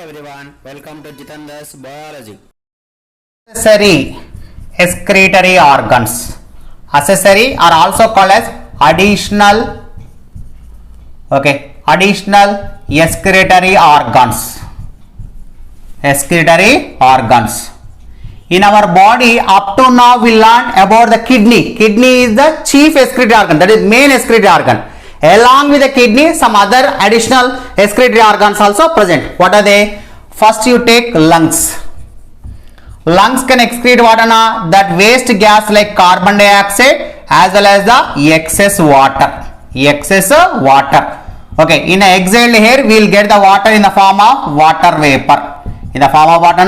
everyone, welcome to Jitanda's Biology. Accessory excretory organs. Accessory are also called as additional excretory organs. Excretory organs. In our body, up to now we learned about the kidney. Kidney is the chief excretory organ, that is main excretory organ. Along with the kidney, some other additional excretory organs also present. What are they? First you take lungs. Lungs can excrete what? That waste gas like carbon dioxide as well as the excess water. Okay, in exhaled air we will get the water in the form of water vapor. In the form of water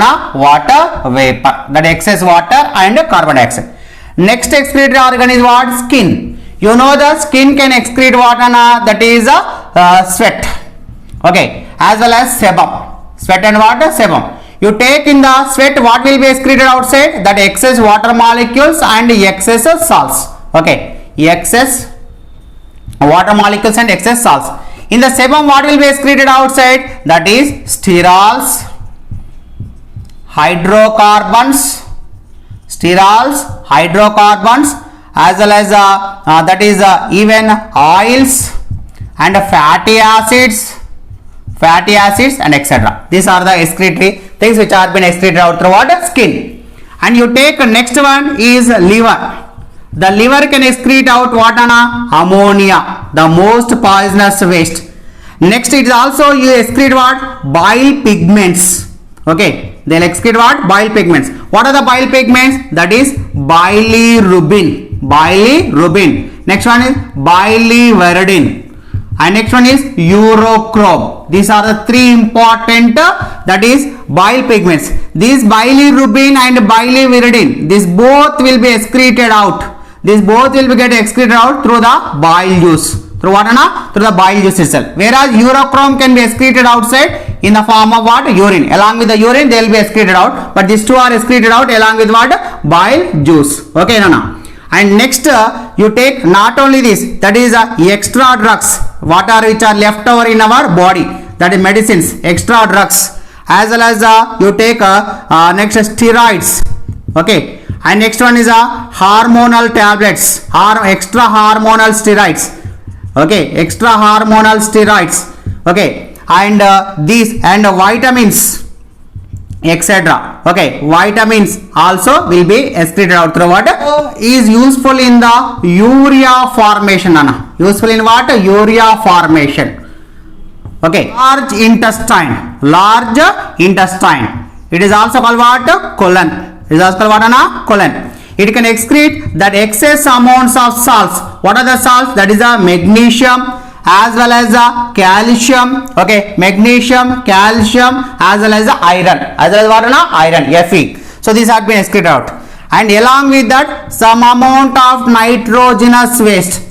vapor. That excess water and carbon dioxide. Next excretory organ is what? Skin. You know the skin can excrete what? That is sweat. Okay, as well as sebum. Sweat and what? Sebum. You take in the sweat, what will be excreted outside? That excess water molecules and excess salts. Okay, excess water molecules and excess salts. In the sebum, what will be excreted outside? That is sterols, hydrocarbons, as well as that is even oils and fatty acids and etc. These are the excretory things which are been excreted out through what? Skin. And you take next one is liver. The liver can excrete out what? Ammonia, the most poisonous waste. Next it is also you excrete what? Bile pigments. Okay, they will excrete what? Bile pigments. What are the bile pigments? That is bilirubin. Next one is biliverdin. And next one is urochrome. These are the three important that is bile pigments. These bilirubin and biliverdin, these both will be excreted out. These both will be get excreted out through the bile juice. Through what? Through the bile juice itself. Whereas urochrome can be excreted outside in the form of what? Urine. Along with the urine they will be excreted out. But these two are excreted out along with what? Bile juice. Okay, Nana. And next you take not only this, that is extra drugs, what are which are left over in our body, that is medicines, extra drugs, as well as you take next steroids. Okay, and next one is hormonal tablets, extra hormonal steroids. Okay, extra hormonal steroids. Okay, and these and vitamins, etc. Okay, vitamins also will be excreted out through what? Is useful in the urea formation. Useful in what? Urea formation. Okay, large intestine. It is also called what? Colon. It is also called what? Colon. It can excrete that excess amounts of salts. What are the salts? That is the magnesium as well as the calcium. Okay, magnesium, calcium as well as the iron. As well as what? Iron, Fe. So these have been excreted out. And along with that, some amount of nitrogenous waste.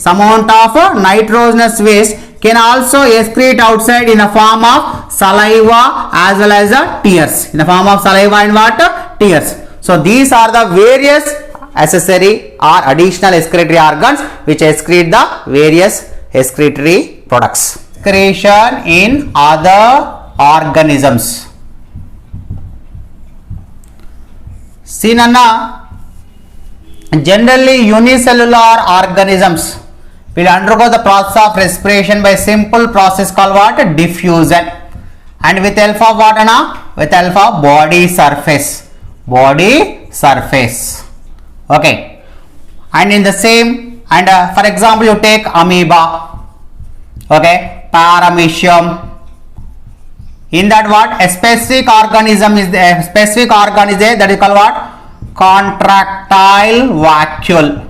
Can also excrete outside in the form of saliva as well as the tears. In the form of saliva and what? Tears. So these are the various accessory or additional excretory organs which excrete the various excretory products. Excretion in other organisms. See Nana, generally unicellular organisms will undergo the process of respiration by simple process called what? Diffusion. And with help of what? With help of body surface. Okay. And in the same, and for example you take amoeba. Okay, paramecium. In that what? A specific organism is there. That is called what? Contractile vacuole.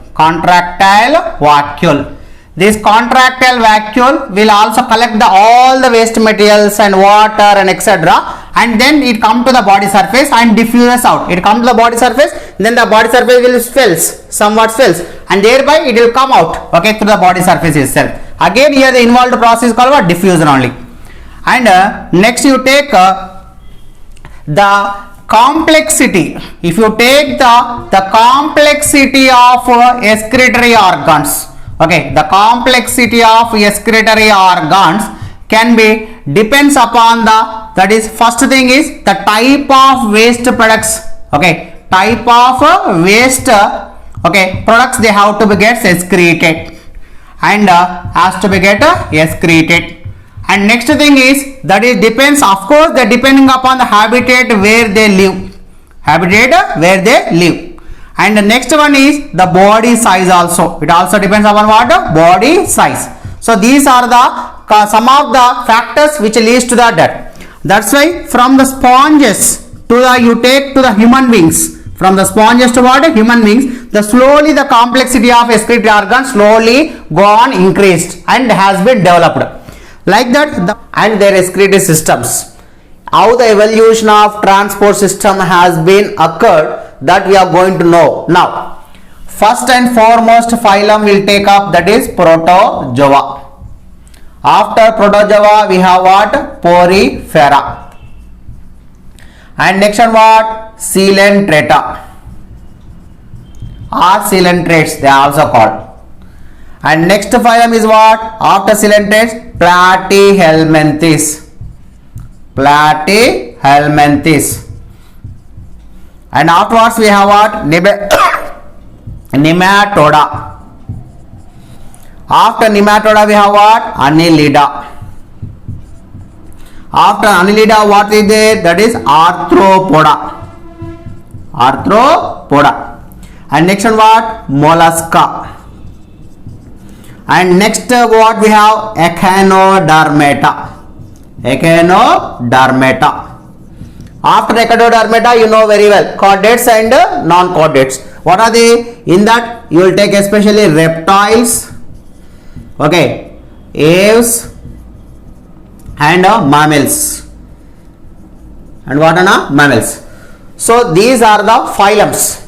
This contractile vacuole will also collect all the waste materials and water and etc. And then it comes to the body surface and diffuses out. It comes to the body surface, then the body surface will somewhat swells, and thereby it will come out. Okay, through the body surface itself. Again here the involved process is called what? Diffusion only. And next you take the complexity. If you take the complexity of excretory organs. Okay, the complexity of excretory organs can be depends upon the That is, first thing is the type of waste products. Okay, type of waste products they have to be get excreted and has to be get excreted. And next thing is that is depends, of course, that depending upon the habitat where they live. And the next one is the body size also. It also depends upon what? Body size. So these are the some of the factors which leads to that. That's why from the sponges to the you take to the human beings. From the sponges to what? Human beings. The slowly the complexity of excretory organs slowly go on increased and has been developed. Like that, and their excretory systems. How the evolution of transport system has been occurred, that we are going to know now. First and foremost phylum will take up, that is Protozoa. After Protozoa we have what? Porifera. And next one what? Coelenterata or coelentrates they are also called. And next phylum is what? After coelentrates, Platyhelminthes. And afterwards we have what? Nematoda. After Nematoda we have what? Annelida. After Annelida what is there? That is Arthropoda. And next one what? Mollusca. And next what we have? Echinodermata. After Echinodermata you know very well chordates and non-chordates. What are they? In that you will take especially reptiles, okay, aves and mammals. And what are mammals? So these are the phylums.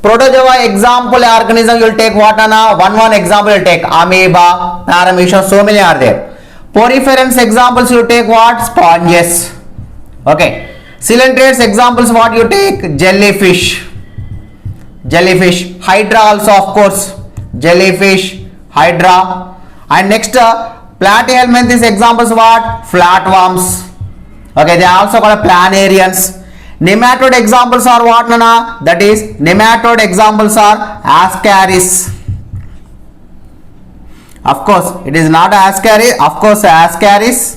Protozoa example organism you will take what? One example you will take amoeba, paramecia, so many are there. Poriferans examples you take what? Sponges. Okay. Coelentrates examples what you take? Jellyfish. Hydra also, of course. Jellyfish, Hydra. And next Platyhelminthes examples what? Flatworms. Okay, they are also called planarians. Nematode examples are what? That is, nematode examples are Ascaris. Of course, it is not Ascaris. Of course, Ascaris.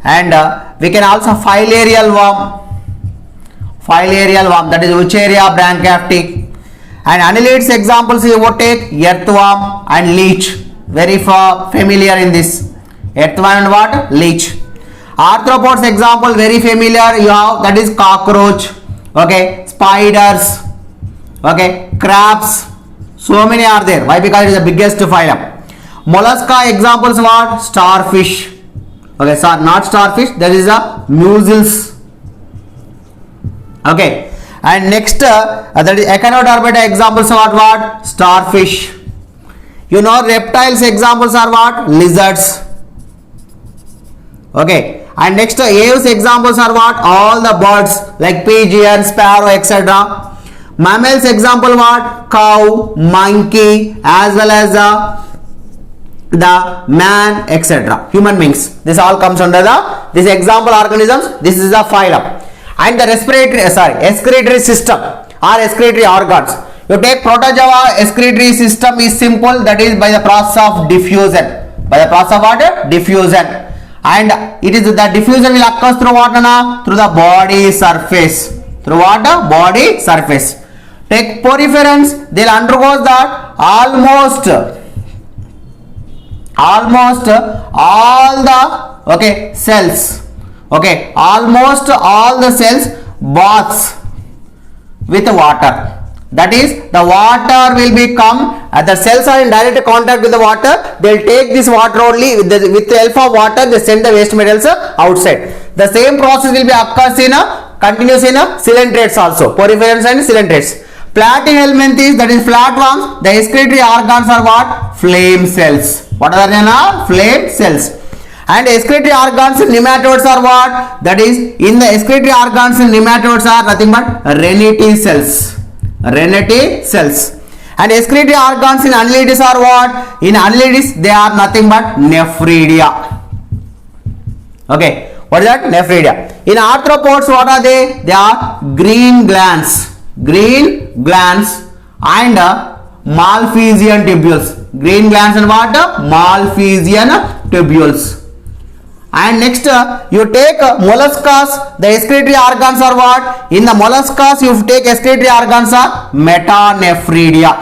And we can also filarial worm. That is Wucheria branchiaphtic. And annelids examples you would take earthworm and leech. Very familiar in this. Earthworm and what? Leech. Arthropods example very familiar you have, that is cockroach. Okay, spiders. Okay, crabs. So many are there. Why? Because it is the biggest phylum. Mollusca examples what? Starfish. Okay, so not starfish, that is the mussels. Okay, and next that is Echinodermata examples are what? Starfish. You know reptiles examples are what? Lizards. Okay, and next aves examples are what? All the birds like pigeon, sparrow, etc. Mammals example what? Cow, monkey, as well as the man, etc. Human beings. This all comes under this example organisms. This is the phylum. And the excretory system or excretory organs. You take Protozoa, excretory system is simple, that is by the process of diffusion. And it is the diffusion will occur through what? Through the body surface. Take poriferans, they will undergo that almost all the cells. Okay, almost all the cells baths with water. That is, the water will become the cells are in direct contact with the water. They will take this water only with the help of water. They send the waste materials outside. The same process will be occurs in continuous in coelentrates also. Poriferans and coelentrates. Platyhelminthes, that is flatworms. The excretory organs are what? Flame cells. What are they? Flame cells. And excretory organs in nematodes are what? That is, in the excretory organs in nematodes are nothing but Rennetti cells. And excretory organs in annelids are what? In annelids they are nothing but Nephridia. Okay, what is that? Nephridia. In arthropods, what are they? They are green glands and Malphizian tubules. Green glands and what? Malphizian tubules. And next you take molluscas, the excretory organs are what? In the molluscas you take excretory organs are metanephridia.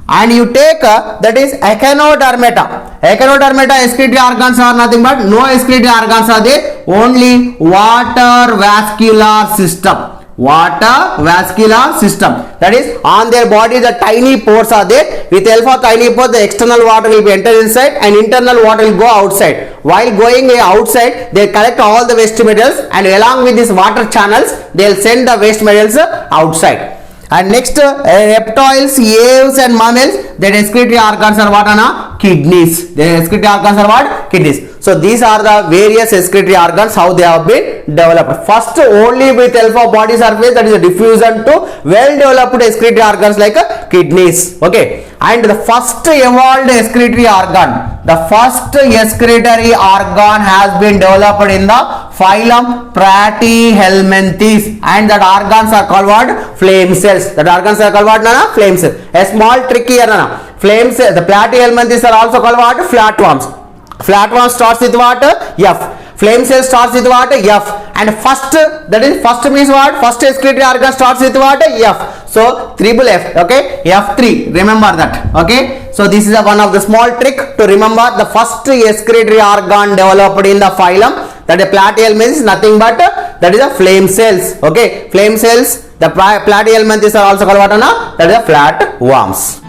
And you take that is echinodermata. Echinodermata excretory organs are nothing but no excretory organs are there, only water vascular system. That is, on their body the tiny pores are there. With help of tiny pores the external water will be entered inside and internal water will go outside. While going outside they collect all the waste materials and along with these water channels they will send the waste materials outside. And next reptiles, aves and mammals, their excretory organs are what? Kidneys. Their excretory organs are what? Kidneys. So these are the various excretory organs, how they have been developed. First, only with help of body surface, that is a diffusion to well developed excretory organs like kidneys. Okay, and the first evolved excretory organ, has been developed in the phylum Platyhelminthes, and that organs are called what? Flame cells. That organs are called what? Flame cells. A small trick here, flame cells. The Platyhelminthes are also called what? Flatworms. Flatworm starts with what? F. Flame cell starts with what? F. And first, that is first means what? First excretory organ starts with what? F. So triple F. Okay, F3. Remember that. Okay. So this is one of the small trick to remember the first excretory organ developed in the phylum. That is Platyhelminthes is nothing but that is a flame cells. Okay, flame cells. The Platyhelminthes are also called what? That is a flatworms.